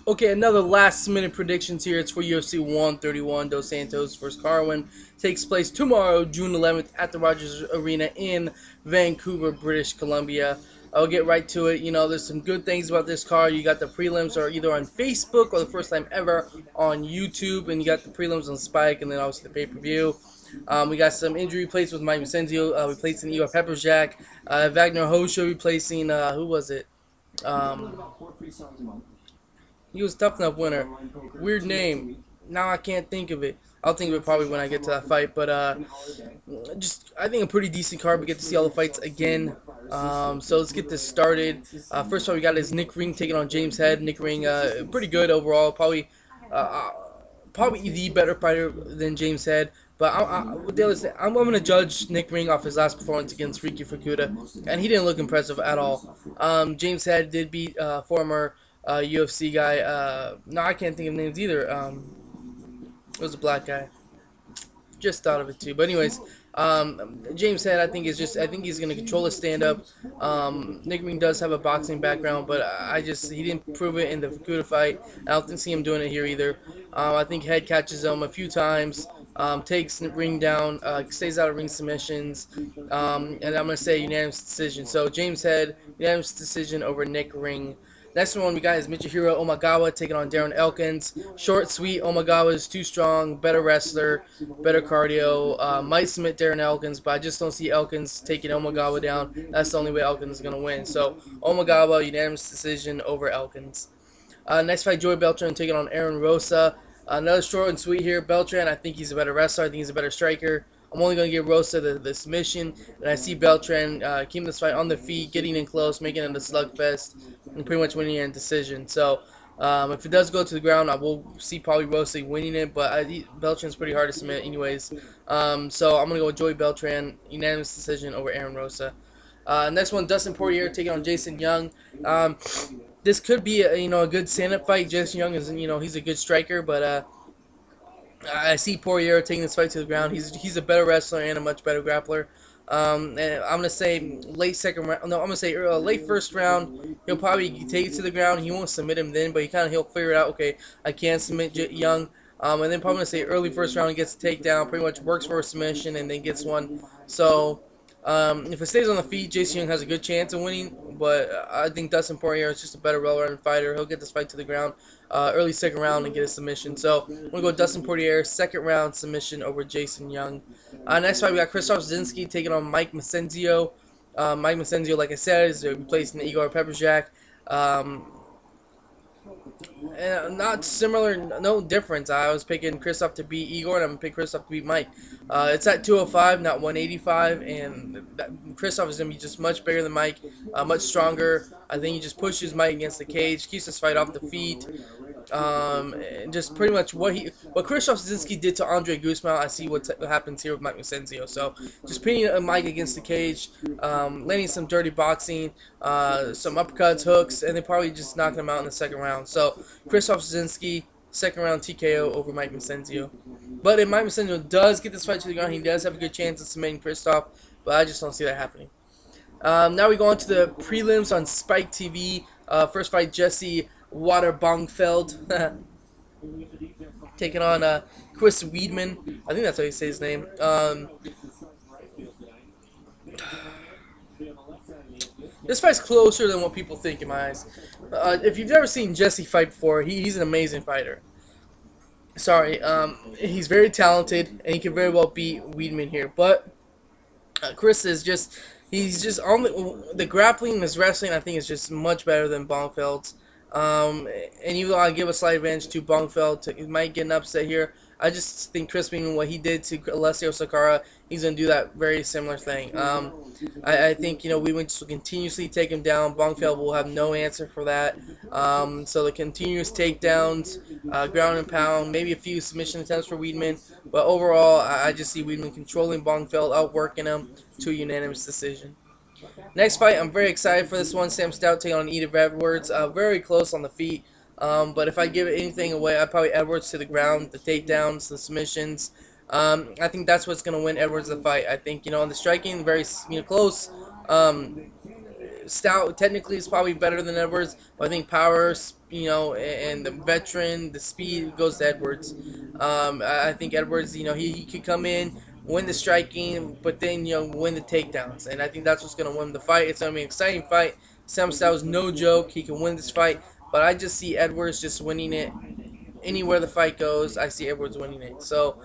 Okay, another last minute predictions here. It's for UFC 131. Dos Santos versus Carwin. Takes place tomorrow, June 11th, at the Rogers Arena in Vancouver, British Columbia. I'll get right to it. You know, there's some good things about this card. You got the prelims are either on Facebook or the first time ever on YouTube, and you got the prelims on Spike, and then obviously the pay-per-view. We got some injury replays with Mike Massenzio, replacing Igor Pepperjack. Vagner Rocha replacing, who was it? He was tough enough winner. Weird name. Now I can't think of it. I'll think of it probably when I get to that fight. But just I think a pretty decent card. We get to see all the fights again. So let's get this started. First one we got is Nick Ring taking on James Head. Nick Ring, pretty good overall. Probably the better fighter than James Head. But I'm going to judge Nick Ring off his last performance against Ricky Fukuda, and he didn't look impressive at all. James Head did beat former UFC guy. No, I can't think of names either. It was a black guy. Just thought of it too. But anyways, James Head, I think he's going to control his stand-up. Nick Ring does have a boxing background, but he didn't prove it in the Fukuda fight. I don't see him doing it here either. I think Head catches him a few times. Takes Ring down, stays out of ring submissions, and I'm going to say unanimous decision. So James Head, unanimous decision over Nick Ring. Next one we got is Michihiro Omigawa taking on Darren Elkins. Short, sweet. Omigawa is too strong, better wrestler, better cardio. Might submit Darren Elkins, but I just don't see Elkins taking Omigawa down. That's the only way Elkins is going to win. So Omigawa, unanimous decision over Elkins. Next fight, Joey Beltran taking on Aaron Rosa. Another short and sweet here. Beltran, I think he's a better wrestler. I think he's a better striker. I'm only going to give Rosa the submission. And I see Beltran keeping this fight on the feet, getting in close, making it a slugfest, and pretty much winning it in decision. So if it does go to the ground, I will see probably Rosa winning it. But Beltran's pretty hard to submit anyways. So I'm going to go with Joey Beltran, unanimous decision over Aaron Rosa. Next one, Dustin Poirier taking on Jason Young. This could be a good stand-up fight. Jason Young is he's a good striker, but I see Poirier taking this fight to the ground. He's a better wrestler and a much better grappler. And I'm gonna say late second round. No, I'm gonna say late first round. He'll probably take it to the ground. He won't submit him then, but he'll figure it out. Okay, I can submit Young. And then probably gonna say early first round he gets a takedown. Pretty much works for a submission and then gets one. So if it stays on the feet, Jason Young has a good chance of winning. But I think Dustin Poirier is just a better well-rounded fighter. He'll get this fight to the ground early second round and get a submission. So I'm going to go Dustin Poirier, second round submission over Jason Young. Next fight, we got Krzysztof Soszynski taking on Mike Massenzio. Mike Massenzio, like I said, is replacing Igor Pepperjack. Not similar, no difference. I was picking Krzysztof to beat Igor, and I'm going to pick Krzysztof to beat Mike. It's at 205, not 185, and Krzysztof is going to be just much bigger than Mike, much stronger. I think he just pushes Mike against the cage, keeps this fight off the feet. And just pretty much what Krzysztof Soszynski did to Andre Guzman, I see what happens here with Mike Massenzio. So just pinning Mike against the cage, landing some dirty boxing, some uppercuts, hooks, and then probably just knocking him out in the second round. So Krzysztof Soszynski, second round TKO over Mike Massenzio. But if Mike Massenzio does get this fight to the ground, he does have a good chance of submitting Krzysztof, but I just don't see that happening. Now we go on to the prelims on Spike TV. First fight, Jesse Bongfeldt taking on Chris Weidman. I think that's how you say his name. This fight's closer than what people think in my eyes. If you've never seen Jesse fight before, he's an amazing fighter. Sorry, he's very talented, and he can very well beat Weidman here. But Chris is he's just on the grappling and his wrestling, I think, is just much better than Bongfeldt's. And even though I give a slight advantage to Bongfeldt, he might get an upset here. I just think Chris Weidman, what he did to Alessio Sakara, he's going to do that very similar thing. I think, Weidman just will continuously take him down. Bongfeldt will have no answer for that. So the continuous takedowns, ground and pound, maybe a few submission attempts for Weidman. But overall, I just see Weidman controlling Bongfeldt, outworking him to a unanimous decision. Next fight, I'm very excited for this one. Sam Stout taking on Yves Edwards. Very close on the feet. But if I give anything away, I'd probably Edwards to the ground, the takedowns, the submissions. I think that's what's going to win Edwards the fight. I think, on the striking, very close. Stout technically is probably better than Edwards, but I think power, and the veteran, the speed goes to Edwards. I think Edwards, he could come in, win the striking, but then win the takedowns, and I think that's what's gonna win the fight. It's gonna be an exciting fight. Sam Stout is no joke. He can win this fight, but I just see Edwards just winning it. Anywhere the fight goes, I see Edwards winning it. So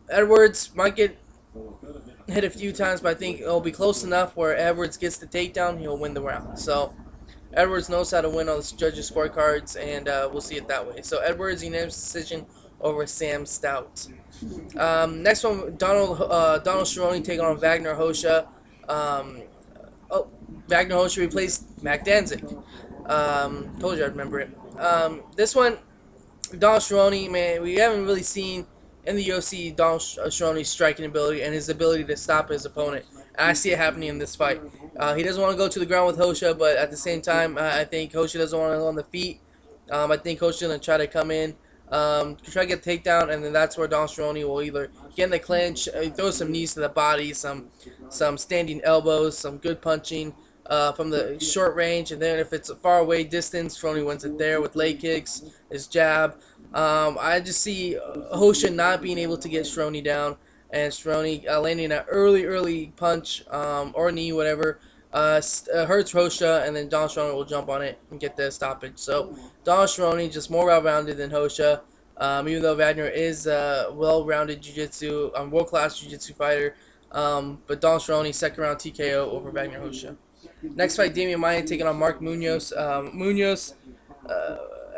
Edwards might get hit a few times, but I think it'll be close enough where Edwards gets the takedown, he'll win the round. So Edwards knows how to win on the judges' scorecards, and we'll see it that way. So Edwards unanimous decision over Sam Stout. Next one, Donald Cerrone taking on Vagner Rocha. Vagner Rocha replaced Mac Danzig. Told you I'd remember it. This one, Donald Cerrone, man, we haven't really seen in the UFC Donald Cerrone's striking ability and his ability to stop his opponent. And I see it happening in this fight. He doesn't want to go to the ground with Rocha, but at the same time, I think Rocha doesn't want to go on the feet. I think Rocha's going to try to come in, try to get a takedown, and then that's where Donald Cerrone will either get in the clinch, throw some knees to the body, some standing elbows, some good punching from the short range, and then if it's a far away distance, Cerrone wins it there with leg kicks, his jab. I just see Rocha not being able to get Cerrone down, and Cerrone landing an early punch or knee, whatever, hurts Rocha, and then Donald Cerrone will jump on it and get the stoppage. So Donald Cerrone just more well-rounded than Rocha, even though Vagner is a well-rounded jiu-jitsu, world-class jiu-jitsu fighter, but Donald Cerrone second-round TKO over Vagner Rocha. Next fight, Demian Maia taking on Mark Munoz. Munoz,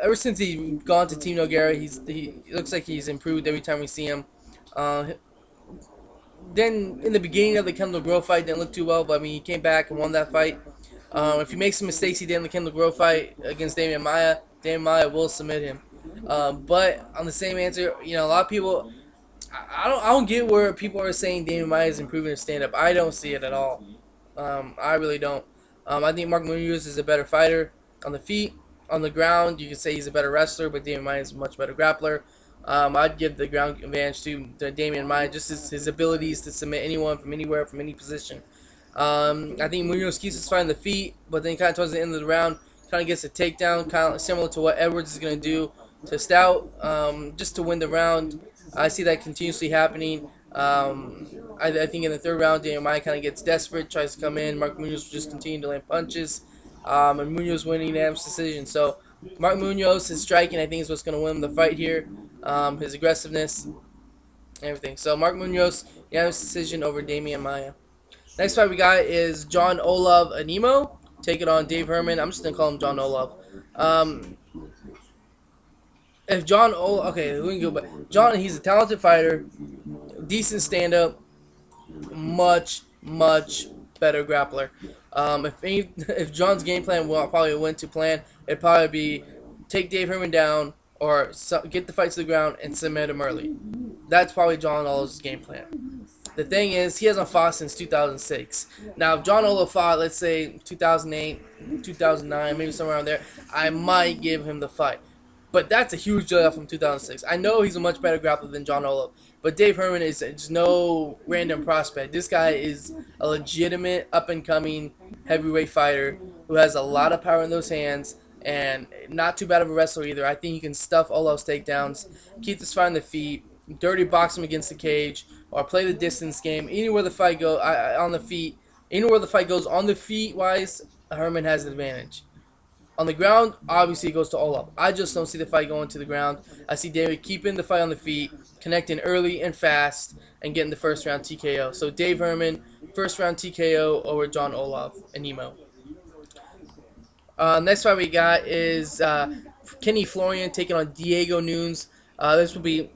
ever since he's gone to Team Nogueira, he looks like he's improved every time we see him. Then in the beginning of the Kendall Grove fight, didn't look too well, but I mean he came back and won that fight. If he makes some mistakes he did in the Kendall Grove fight against Demian Maia will submit him. But on the same answer, a lot of people, I don't get where people are saying Demian Maia is improving his stand-up. I don't see it at all. I really don't. I think Mark Munoz is a better fighter on the feet. On the ground, you could say he's a better wrestler, but Demian Maia is a much better grappler. I'd give the ground advantage to Demian Maia, just his abilities to submit anyone from anywhere, from any position. I think Munoz keeps his fight on the feet, but then kind of towards the end of the round, kind of gets a takedown, kind of similar to what Edwards is going to do to Stout, just to win the round. I see that continuously happening. I think in the third round, Demian Maia kind of gets desperate, tries to come in. Mark Munoz will just continue to land punches, and Munoz winning unanimous decision. So Mark Munoz, his striking, I think, is what's going to win the fight here. His aggressiveness, everything. So Mark Munoz, unanimous decision over Demian Maia. Next fight we got is John Olav Einemo taking on Dave Herman. I'm just going to call him John Olav. If John Olav, okay, we can go back. John, he's a talented fighter, decent stand-up, much better grappler. If John's game plan probably went to plan, it'd probably be take Dave Herman down or get the fight to the ground and submit him early. That's probably John Olav's game plan. The thing is, he hasn't fought since 2006. Now, if John Olav fought, let's say 2008, 2009, maybe somewhere around there, I might give him the fight. But that's a huge jump from 2006. I know he's a much better grappler than John Olav, but Dave Herman is just no random prospect. This guy is a legitimate, up-and-coming heavyweight fighter who has a lot of power in those hands and not too bad of a wrestler either. I think he can stuff Olav's takedowns, keep this fight on the feet, dirty box him against the cage, or play the distance game. Anywhere the fight goes on the feet, anywhere the fight goes on the feet-wise, Herman has the advantage. On the ground, obviously, it goes to Olav. I just don't see the fight going to the ground. I see David keeping the fight on the feet, connecting early and fast, and getting the first-round TKO. So Dave Herman, first-round TKO over John Olav Einemo. Next fight we got is Kenny Florian taking on Diego Nunes. This will be,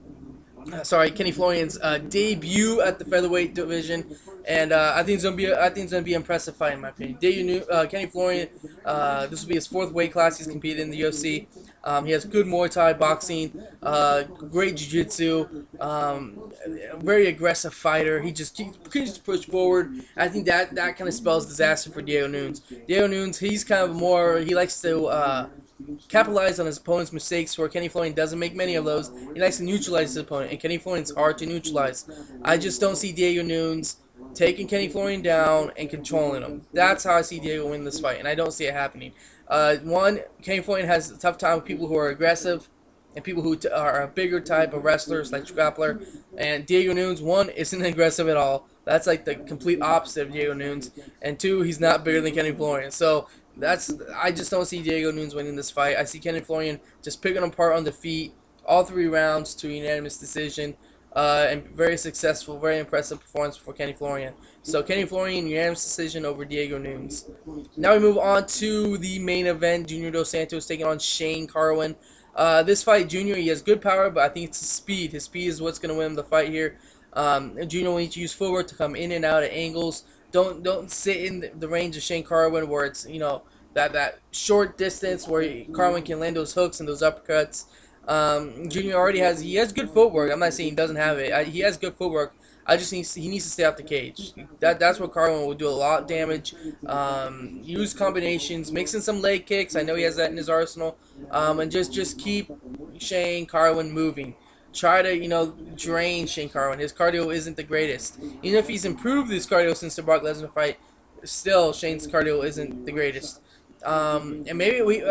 Kenny Florian's debut at the featherweight division, and I think it's gonna be an impressive fight in my opinion. Kenny Florian, this will be his fourth weight class he's competed in the UFC. He has good Muay Thai boxing, great jiu-jitsu, very aggressive fighter. He just keeps push forward. I think that kind of spells disaster for Diego Nunes. Diego Nunes, he's kind of more, he likes to capitalize on his opponent's mistakes, where Kenny Florian doesn't make many of those. He likes to neutralize his opponent, and Kenny Florian's hard to neutralize. I just don't see Diego Nunes taking Kenny Florian down and controlling him. That's how I see Diego win this fight, and I don't see it happening. One, Kenny Florian has a tough time with people who are aggressive and people who are a bigger type of wrestlers like Grappler. And Diego Nunes, one, isn't aggressive at all. That's like the complete opposite of Diego Nunes. And two, he's not bigger than Kenny Florian. So I just don't see Diego Nunes winning this fight. I see Kenny Florian just picking him apart on the feet, all 3 rounds to a unanimous decision. And very successful, very impressive performance for Kenny Florian. So Kenny Florian, unanimous decision over Diego Nunes. Now we move on to the main event. Junior Dos Santos taking on Shane Carwin. This fight, Junior, he has good power, but I think it's his speed. His speed is what's going to win him the fight here. Junior will need to use footwork to come in and out at angles. Don't sit in the range of Shane Carwin where it's, you know, that short distance where Carwin can land those hooks and those uppercuts. Junior already has good footwork. I'm not saying he doesn't have it. He has good footwork. He needs to stay off the cage. That's what Carwin will do a lot of damage. Use combinations, mixing some leg kicks. I know he has that in his arsenal. And just keep Shane Carwin moving. Try to, you know, drain Shane Carwin. His cardio isn't the greatest. Even if he's improved his cardio since the Brock Lesnar fight, still Shane's cardio isn't the greatest. And maybe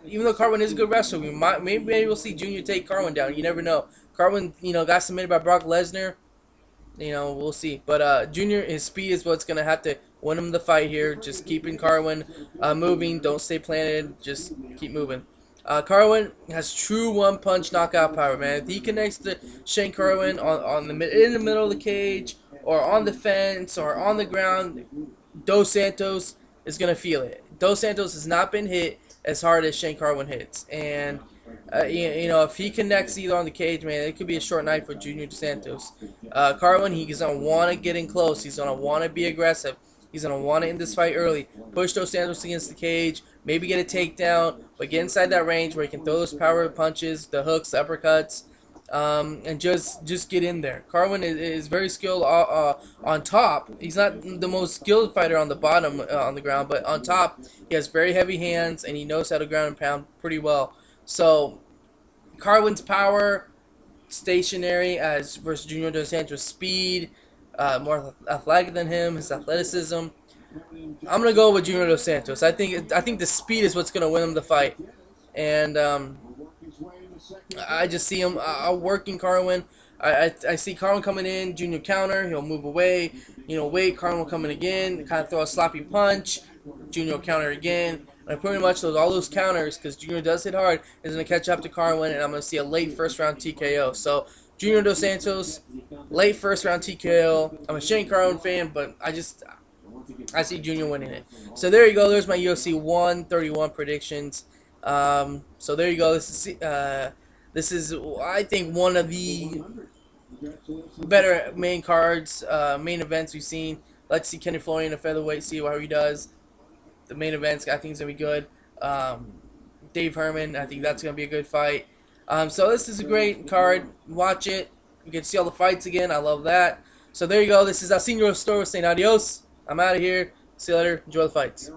even though Carwin is a good wrestler, maybe we'll see Junior take Carwin down. You never know. Carwin, you know, got submitted by Brock Lesnar. You know, we'll see. But Junior, his speed is what's gonna have to win him the fight here. Just keeping Carwin moving. Don't stay planted. Just keep moving. Carwin has true one-punch knockout power, man. If he connects to Shane Carwin in the middle of the cage, or on the fence, or on the ground, Dos Santos is gonna feel it. Dos Santos has not been hit as hard as Shane Carwin hits, and you know, if he connects either on the cage, man, it could be a short night for Junior Dos Santos. Carwin, he's gonna want to get in close. He's gonna want to be aggressive. He's gonna want to end this fight early. Push Dos Santos against the cage, maybe get a takedown, but get inside that range where he can throw those power punches, the hooks, the uppercuts, and just get in there. Carwin is very skilled on top. He's not the most skilled fighter on the bottom on the ground, but on top he has very heavy hands and he knows how to ground and pound pretty well. So Carwin's power, stationary as versus Junior Dos Santos' speed, more athletic than him, his athleticism. I'm gonna go with Junior Dos Santos. I think the speed is what's gonna win him the fight, and I just see him working Carwin. I see Carwin coming in, Junior counter, he'll move away, you know, wait, Carwin will come in again, kind of throw a sloppy punch, Junior will counter again. And pretty much all those counters, because Junior does hit hard, is going to catch up to Carwin, and I'm going to see a late first-round TKO. So, Junior Dos Santos, late first-round TKO. I'm a Shane Carwin fan, but I see Junior winning it. So, there you go. There's my UFC 131 predictions. So, there you go. This is, I think, one of the better main cards, main events we've seen. Let's see Kenny Florian, a featherweight, see how he does. The main events, I think, is going to be good. Dave Herman, I think that's going to be a good fight. So this is a great card. Watch it. You can see all the fights again. I love that. So there you go. This is Senor Store saying adios. I'm out of here. See you later. Enjoy the fights.